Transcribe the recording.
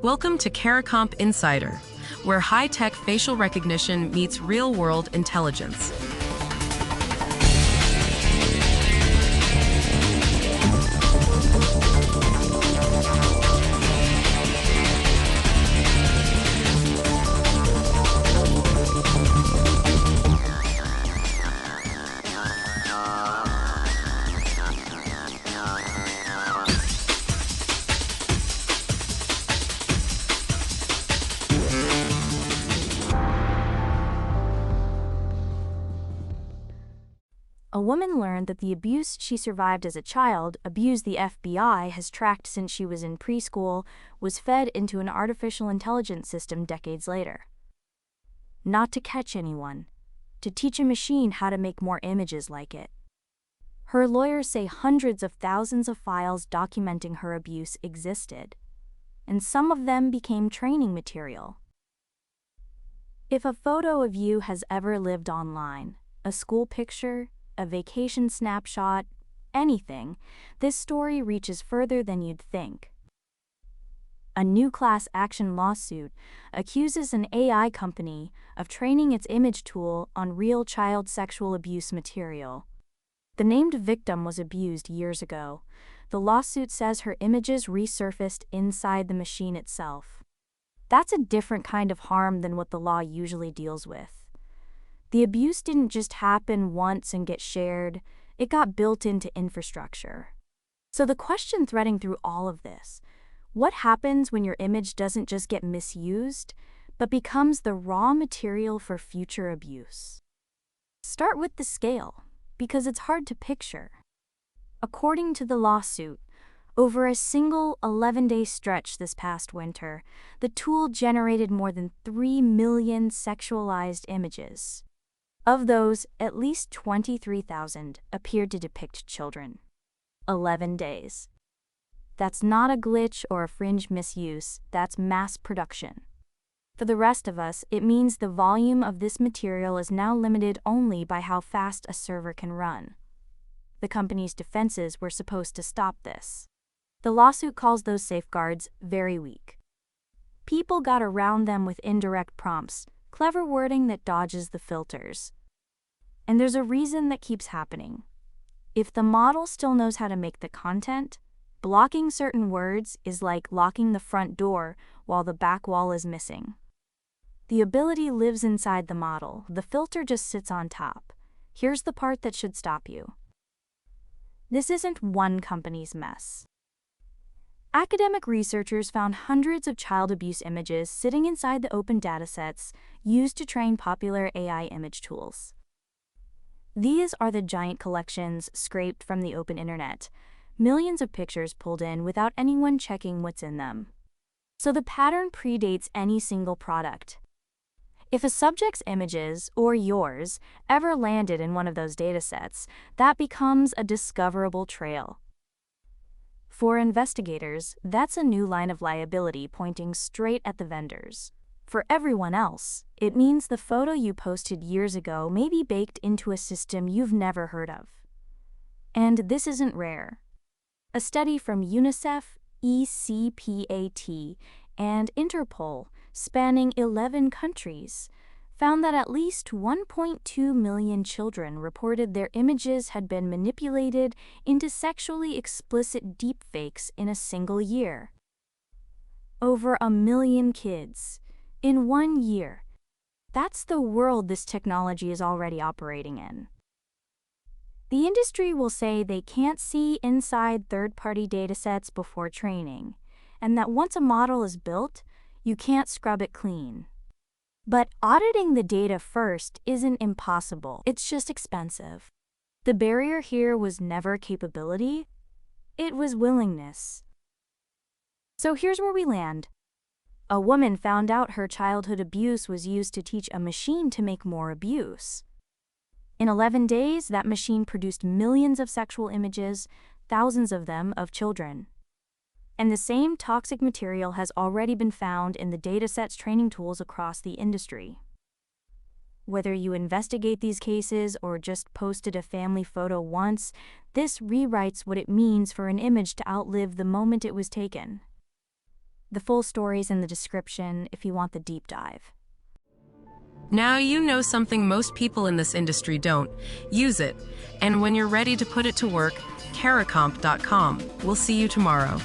Welcome to CARICOMP Insider, where high-tech facial recognition meets real-world intelligence. A woman learned that the abuse she survived as a child, abuse the FBI has tracked since she was in preschool, was fed into an artificial intelligence system decades later. Not to catch anyone, to teach a machine how to make more images like it. Her lawyers say hundreds of thousands of files documenting her abuse existed, and some of them became training material. If a photo of you has ever lived online, a school picture, a vacation snapshot, anything, this story reaches further than you'd think. A new class action lawsuit accuses an AI company of training its image tool on real child sexual abuse material. The named victim was abused years ago. The lawsuit says her images resurfaced inside the machine itself. That's a different kind of harm than what the law usually deals with. The abuse didn't just happen once and get shared, it got built into infrastructure. So the question threading through all of this, what happens when your image doesn't just get misused, but becomes the raw material for future abuse? Start with the scale, because it's hard to picture. According to the lawsuit, over a single 11-day stretch this past winter, the tool generated more than 3 million sexualized images. Of those, at least 23,000 appeared to depict children. 11 days. That's not a glitch or a fringe misuse, that's mass production. For the rest of us, it means the volume of this material is now limited only by how fast a server can run. The company's defenses were supposed to stop this. The lawsuit calls those safeguards very weak. People got around them with indirect prompts, clever wording that dodges the filters. And there's a reason that keeps happening. If the model still knows how to make the content, blocking certain words is like locking the front door while the back wall is missing. The ability lives inside the model, the filter just sits on top. Here's the part that should stop you. This isn't one company's mess. Academic researchers found hundreds of child abuse images sitting inside the open datasets used to train popular AI image tools. These are the giant collections scraped from the open internet, millions of pictures pulled in without anyone checking what's in them. So the pattern predates any single product. If a subject's images, or yours, ever landed in one of those datasets, that becomes a discoverable trail. For investigators, that's a new line of liability pointing straight at the vendors. For everyone else, it means the photo you posted years ago may be baked into a system you've never heard of. And this isn't rare. A study from UNICEF, ECPAT, and Interpol, spanning 11 countries, found that at least 1.2 million children reported their images had been manipulated into sexually explicit deepfakes in a single year. Over 1 million kids, in 1 year. That's the world this technology is already operating in. The industry will say they can't see inside third-party datasets before training, and that once a model is built, you can't scrub it clean. But auditing the data first isn't impossible, it's just expensive. The barrier here was never capability, it was willingness. So here's where we land. A woman found out her childhood abuse was used to teach a machine to make more abuse. In 11 days, that machine produced millions of sexual images, thousands of them of children. And the same toxic material has already been found in the datasets training tools across the industry. Whether you investigate these cases or just posted a family photo once, this rewrites what it means for an image to outlive the moment it was taken. The full story's in the description if you want the deep dive. Now you know something most people in this industry don't. Use it. And when you're ready to put it to work, caracomp.com. We'll see you tomorrow.